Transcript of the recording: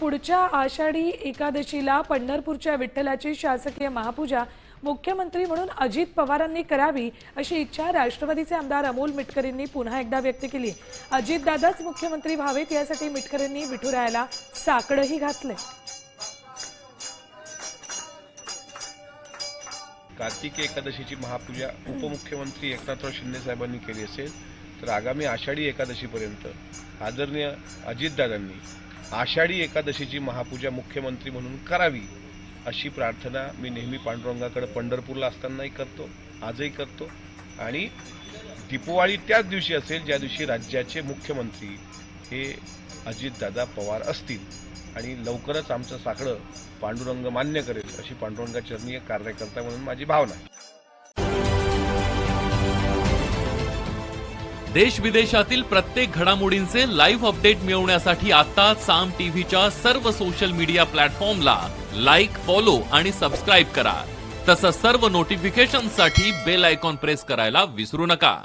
पुढच्या आषाढी एकादशीला पंढरपूरच्या विठ्ठलाची शासकीय महापूजा मुख्यमंत्री म्हणून अजित पवारांनी करावी अशी इच्छा राष्ट्रवादीचे आमदार अमोल मिटकरींनी पुन्हा एकदा व्यक्त केली। अजितदादाच मुख्यमंत्री व्हावेत यासाठी मिटकरींनी विठुरायाला साकडंही घातलंय। कार्तिक एकादशीची महापूजा उपमुख्यमंत्री एकनाथराव शिंदे साहेबांनी केली असेल तर आगामी आषाढी एकादशीपर्यंत आदरणीय अजितदादांनी आषाढी एकादशीची महापूजा मुख्यमंत्री म्हणून करावी अशी प्रार्थना मी नेहमी पांडुरंगाकडे पंढरपूरला असतानाही करतो, आजही करतो। आणि दीपावली त्याच दिवशी असेल ज्या दिवशी राज्याचे मुख्यमंत्री हे अजितदादा पवार असतील आणि लवकरच आमचं साकडं पांडुरंग मान्य करेल अशी पांडुरंगाचरणी कार्यकर्ता म्हणून माझी भावना आहे। देश विदेशातील प्रत्येक घडामोडींचे लाईव्ह अपडेट मिळवण्यासाठी आता साम टीव्हीच्या सर्व सोशल मीडिया प्लॅटफॉर्मला लाईक, फॉलो आणि सबस्क्राईब करा। तसंच सर्व नोटिफिकेशनसाठी बेल आयकॉन प्रेस करायला विसरू नका।